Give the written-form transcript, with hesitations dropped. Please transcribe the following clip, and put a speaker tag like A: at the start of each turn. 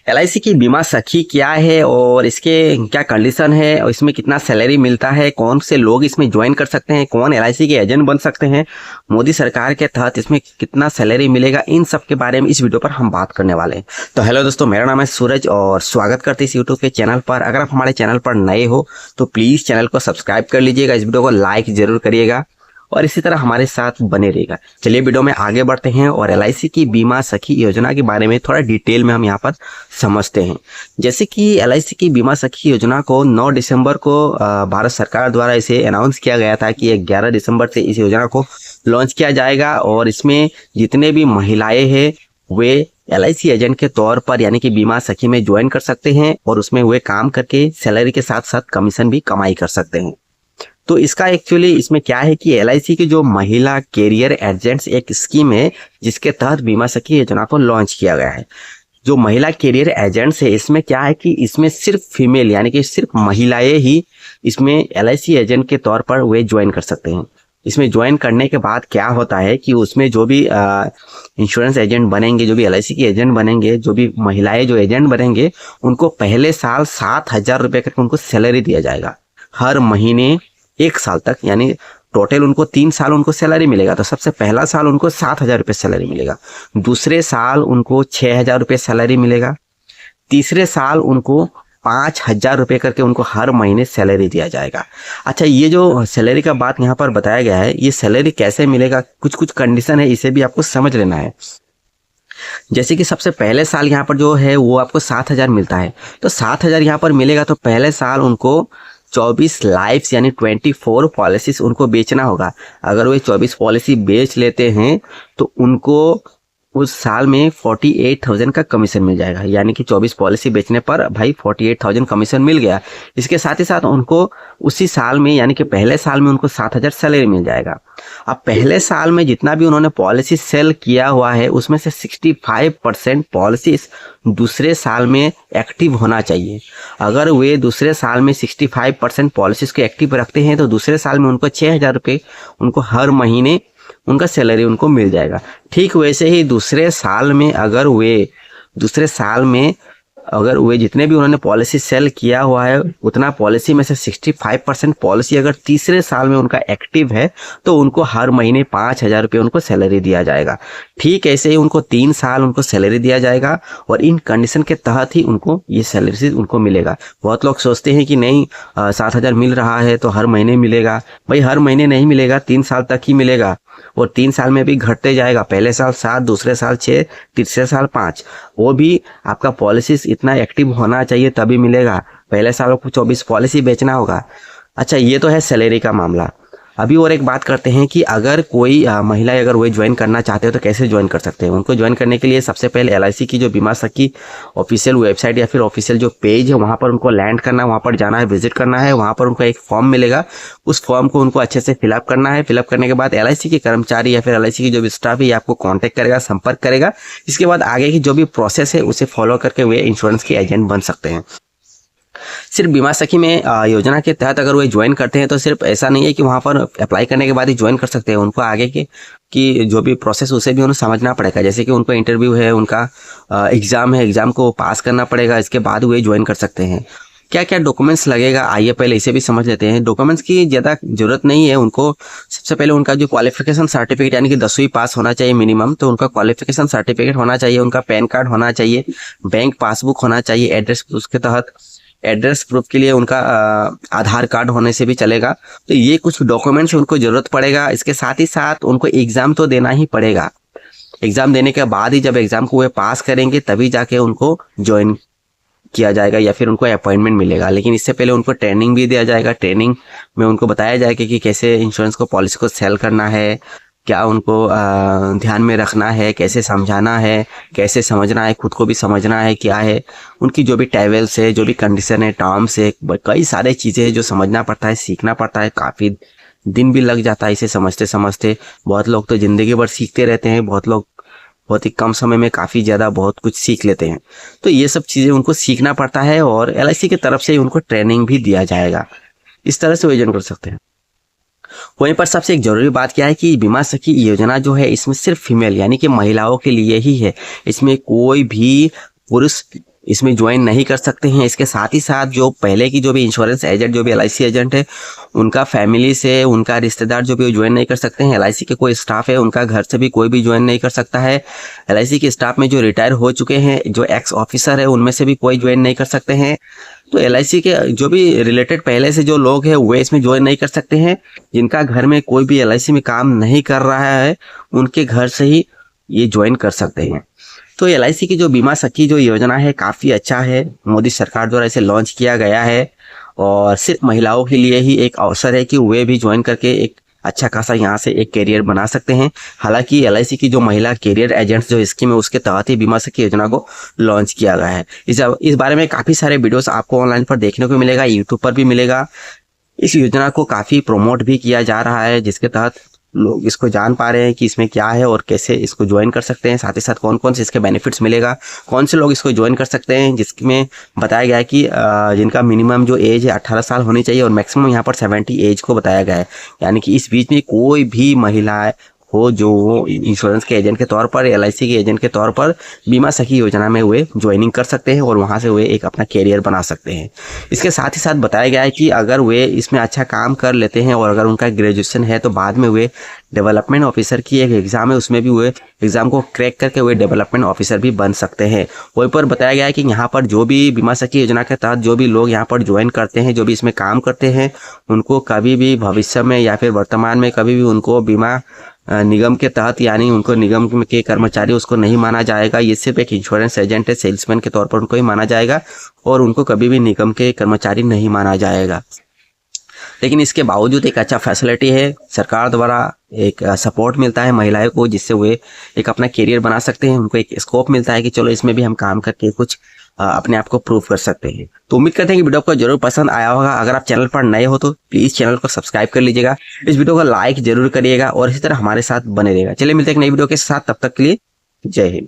A: LIC की बीमा सखी क्या है और इसके क्या कंडीशन है और इसमें कितना सैलरी मिलता है, कौन से लोग इसमें ज्वाइन कर सकते हैं, कौन एलआईसी के एजेंट बन सकते हैं, मोदी सरकार के तहत इसमें कितना सैलरी मिलेगा, इन सब के बारे में इस वीडियो पर हम बात करने वाले हैं। तो हेलो दोस्तों, मेरा नाम है सूरज और स्वागत करते हैं इस यूट्यूब के चैनल पर। अगर आप हमारे चैनल पर नए हो तो प्लीज़ चैनल को सब्सक्राइब कर लीजिएगा, इस वीडियो को लाइक जरूर करिएगा और इसी तरह हमारे साथ बने रहेगा। चलिए वीडियो में आगे बढ़ते हैं और एलआईसी की बीमा सखी योजना के बारे में थोड़ा डिटेल में हम यहाँ पर समझते हैं। जैसे कि एलआईसी की बीमा सखी योजना को 9 दिसंबर को भारत सरकार द्वारा इसे अनाउंस किया गया था कि 11 दिसंबर से इस योजना को लॉन्च किया जाएगा और इसमें जितने भी महिलाएं हैं वे एलआईसी एजेंट के तौर पर यानी कि बीमा सखी में ज्वाइन कर सकते हैं और उसमें वे काम करके सैलरी के साथ साथ कमीशन भी कमाई कर सकते हैं। तो इसका एक्चुअली इसमें क्या है कि एलआईसी की जो महिला कैरियर एजेंट्स एक स्कीम है जिसके तहत बीमा सखी योजना को लॉन्च किया गया है। जो महिला कैरियर एजेंट्स है इसमें क्या है कि इसमें सिर्फ फीमेल यानी कि सिर्फ महिलाएं ही इसमें एलआईसी एजेंट के तौर पर वे ज्वाइन कर सकते हैं। इसमें ज्वाइन करने के बाद क्या होता है कि उसमें जो भी इंश्योरेंस एजेंट बनेंगे, जो भी एलआईसी के एजेंट बनेंगे, जो भी महिलाएं जो एजेंट बनेंगे उनको पहले साल 7,000 रुपये करके उनको सैलरी दिया जाएगा हर महीने 1 साल तक, यानी टोटल उनको 3 साल उनको सैलरी मिलेगा। तो सबसे पहला साल उनको 7,000 रुपये सैलरी मिलेगा, दूसरे साल उनको 6,000 रुपये सैलरी मिलेगा, तीसरे साल उनको 5,000 रुपये करके उनको हर महीने सैलरी दिया जाएगा। अच्छा, ये जो सैलरी का बात यहाँ पर बताया गया है, ये सैलरी कैसे मिलेगा, कुछ कंडीशन है, इसे भी आपको समझ लेना है। जैसे कि सबसे पहले साल यहाँ पर जो है वो आपको 7,000 मिलता है, तो 7,000 यहाँ पर मिलेगा तो पहले साल उनको 24 लाइफ्स यानी 24 पॉलिसीज उनको बेचना होगा। अगर वे 24 पॉलिसी बेच लेते हैं तो उनको उस साल में 48,000 का कमीशन मिल जाएगा, यानी कि 24 पॉलिसी बेचने पर भाई 48,000 कमीशन मिल गया। इसके साथ ही साथ उनको उसी साल में यानी कि पहले साल में उनको 7,000 सैलरी मिल जाएगा। अब पहले साल में जितना भी उन्होंने पॉलिसी सेल किया हुआ है उसमें से 65% पॉलिसीज दूसरे साल में एक्टिव होना चाहिए। अगर वे दूसरे साल में 65% पॉलिसीज को एक्टिव रखते हैं तो दूसरे साल में उनको 6,000 रुपये उनको हर महीने उनका सैलरी उनको मिल जाएगा। ठीक वैसे ही दूसरे साल में अगर वे जितने भी उन्होंने पॉलिसी सेल किया हुआ है उतना पॉलिसी में से 65% पॉलिसी अगर तीसरे साल में उनका एक्टिव है तो उनको हर महीने 5,000 रुपये उनको सैलरी दिया जाएगा। ठीक ऐसे ही उनको 3 साल उनको सैलरी दिया जाएगा और इन कंडीशन के तहत ही उनको ये सैलरी उनको मिलेगा। बहुत लोग सोचते हैं कि नहीं 7,000 मिल रहा है तो हर महीने मिलेगा। भाई हर महीने नहीं मिलेगा, 3 साल तक ही मिलेगा और 3 साल में भी घटते जाएगा। पहले साल 7, दूसरे साल 6, तीसरे साल 5। वो भी आपका पॉलिसीज इतना एक्टिव होना चाहिए तभी मिलेगा। पहले साल को 24 पॉलिसी बेचना होगा। अच्छा, ये तो है सैलरी का मामला। अभी और एक बात करते हैं कि अगर कोई महिला अगर वो ज्वाइन करना चाहते हो तो कैसे ज्वाइन कर सकते हैं। उनको ज्वाइन करने के लिए सबसे पहले एलआईसी की जो बीमा सखी ऑफिशियल वेबसाइट या फिर ऑफिशियल जो पेज है वहाँ पर उनको लैंड करना है, वहाँ पर जाना है, विजिट करना है। वहाँ पर उनको एक फॉर्म मिलेगा, उस फॉर्म को उनको अच्छे से फिलअप करना है। फिलअप करने के बाद एलआईसी के कर्मचारी या फिर एलआईसी की जो भी स्टाफ है आपको कॉन्टैक्ट करेगा, संपर्क करेगा। इसके बाद आगे की जो भी प्रोसेस है उसे फॉलो करके वे इंश्योरेंस के एजेंट बन सकते हैं। सिर्फ बीमा सखी में योजना के तहत अगर वो ज्वाइन करते हैं तो सिर्फ ऐसा नहीं है कि वहाँ पर अप्लाई करने के बाद ही ज्वाइन कर सकते हैं। उनको आगे की जो भी प्रोसेस उसे भी उन्हें समझना पड़ेगा। जैसे कि उनको इंटरव्यू है, उनका एग्ज़ाम है, एग्ज़ाम को पास करना पड़ेगा, इसके बाद वे ज्वाइन कर सकते हैं। क्या क्या डॉक्यूमेंट्स लगेगा आइए पहले इसे भी समझ लेते हैं। डॉक्यूमेंट्स की ज़्यादा जरूरत नहीं है उनको। सबसे पहले उनका जो क्वालिफिकेशन सर्टिफिकेट यानी कि 10वीं पास होना चाहिए मिनिमम, तो उनका क्वालिफिकेशन सर्टिफिकेट होना चाहिए, उनका पैन कार्ड होना चाहिए, बैंक पासबुक होना चाहिए, एड्रेस उसके तहत एड्रेस प्रूफ के लिए उनका आधार कार्ड होने से भी चलेगा। तो ये कुछ डॉक्यूमेंट्स उनको ज़रूरत पड़ेगा। इसके साथ ही साथ उनको एग्ज़ाम तो देना ही पड़ेगा। एग्ज़ाम देने के बाद ही जब एग्ज़ाम को वे पास करेंगे तभी जाके उनको ज्वाइन किया जाएगा या फिर उनको अपॉइंटमेंट मिलेगा। लेकिन इससे पहले उनको ट्रेनिंग भी दिया जाएगा। ट्रेनिंग में उनको बताया जाएगा कि कैसे इंश्योरेंस को पॉलिसी को सेल करना है, क्या उनको ध्यान में रखना है, कैसे समझाना है, कैसे समझना है, खुद को भी समझना है क्या है, उनकी जो भी ट्रैवल्स है, जो भी कंडीशन है, टर्म्स है, कई सारे चीज़ें हैं जो समझना पड़ता है, सीखना पड़ता है। काफ़ी दिन भी लग जाता है इसे समझते समझते। बहुत लोग तो ज़िंदगी भर सीखते रहते हैं, बहुत लोग बहुत ही कम समय में काफ़ी ज़्यादा बहुत कुछ सीख लेते हैं। तो ये सब चीज़ें उनको सीखना पड़ता है और एलआईसी की तरफ से उनको ट्रेनिंग भी दिया जाएगा। इस तरह से आयोजन कर सकते हैं। वहीं पर सबसे एक जरूरी बात क्या है कि बीमा सखी योजना जो है इसमें सिर्फ फीमेल यानी कि महिलाओं के लिए ही है। इसमें कोई भी पुरुष इसमें ज्वाइन नहीं कर सकते हैं। इसके साथ ही साथ जो पहले की जो भी इंश्योरेंस एजेंट, जो भी LIC एजेंट है, उनका फैमिली से, उनका रिश्तेदार जो भी ज्वाइन नहीं कर सकते हैं। LIC के कोई स्टाफ है, उनका घर से भी कोई भी ज्वाइन नहीं कर सकता है। LIC के स्टाफ में जो रिटायर हो चुके हैं, जो एक्स ऑफिसर है, उनमें से भी कोई ज्वाइन नहीं कर सकते हैं। तो LIC के जो भी रिलेटेड पहले से जो लोग हैं वे इसमें ज्वाइन नहीं कर सकते हैं। जिनका घर में कोई भी LIC में काम नहीं कर रहा है, उनके घर से ही ये ज्वाइन कर सकते हैं। तो LIC की जो बीमा सखी जो योजना है काफ़ी अच्छा है, मोदी सरकार द्वारा इसे लॉन्च किया गया है और सिर्फ महिलाओं के लिए ही एक अवसर है कि वे भी ज्वाइन करके एक अच्छा खासा यहाँ से एक करियर बना सकते हैं। हालांकि LIC की जो महिला करियर एजेंट्स जो स्कीम है उसके तहत ही बीमा सखी योजना को लॉन्च किया गया है। इस बारे में काफ़ी सारे वीडियोस आपको ऑनलाइन पर देखने को मिलेगा, यूट्यूब पर भी मिलेगा। इस योजना को काफ़ी प्रमोट भी किया जा रहा है, जिसके तहत लोग इसको जान पा रहे हैं कि इसमें क्या है और कैसे इसको ज्वाइन कर सकते हैं। साथ ही साथ कौन कौन से इसके बेनिफिट्स मिलेगा, कौन से लोग इसको ज्वाइन कर सकते हैं, जिसमें बताया गया है कि जिनका मिनिमम जो एज है 18 साल होनी चाहिए और मैक्सिमम यहाँ पर 70 एज को बताया गया है। यानी कि इस बीच में कोई भी महिला हो जो इंश्योरेंस के एजेंट के तौर पर, LIC के एजेंट के तौर पर बीमा सखी योजना में वे ज्वाइनिंग कर सकते हैं और वहां से वे एक अपना कैरियर बना सकते हैं। इसके साथ ही साथ बताया गया है कि अगर वे इसमें अच्छा काम कर लेते हैं और अगर उनका ग्रेजुएशन है तो बाद में वे डेवलपमेंट ऑफिसर की एक एग्ज़ाम है, उसमें भी वे एग्ज़ाम को क्रैक करके वे डेवलपमेंट ऑफिसर भी बन सकते हैं। वहीं पर बताया गया है कि यहाँ पर जो भी बीमा सखी योजना के तहत जो भी लोग यहाँ पर ज्वाइन करते हैं, जो भी इसमें काम करते हैं, उनको कभी भी भविष्य में या फिर वर्तमान में कभी भी उनको बीमा निगम के तहत, यानी उनको निगम के कर्मचारी उसको नहीं माना जाएगा। ये सिर्फ एक इंश्योरेंस एजेंट है, सेल्समैन के तौर पर उनको ही माना जाएगा और उनको कभी भी निगम के कर्मचारी नहीं माना जाएगा। लेकिन इसके बावजूद एक अच्छा फैसिलिटी है, सरकार द्वारा एक सपोर्ट मिलता है महिलाओं को, जिससे वे एक अपना करियर बना सकते हैं। उनको एक स्कोप मिलता है कि चलो इसमें भी हम काम करके कुछ अपने आप को प्रूव कर सकते हैं। तो उम्मीद करते हैं कि वीडियो आपको जरूर पसंद आया होगा। अगर आप चैनल पर नए हो तो प्लीज़ चैनल को सब्सक्राइब कर लीजिएगा, इस वीडियो को लाइक जरूर करिएगा और इसी तरह हमारे साथ बने रहेगा। चलिए मिलते हैं एक नई वीडियो के साथ, तब तक के लिए जय हिंद।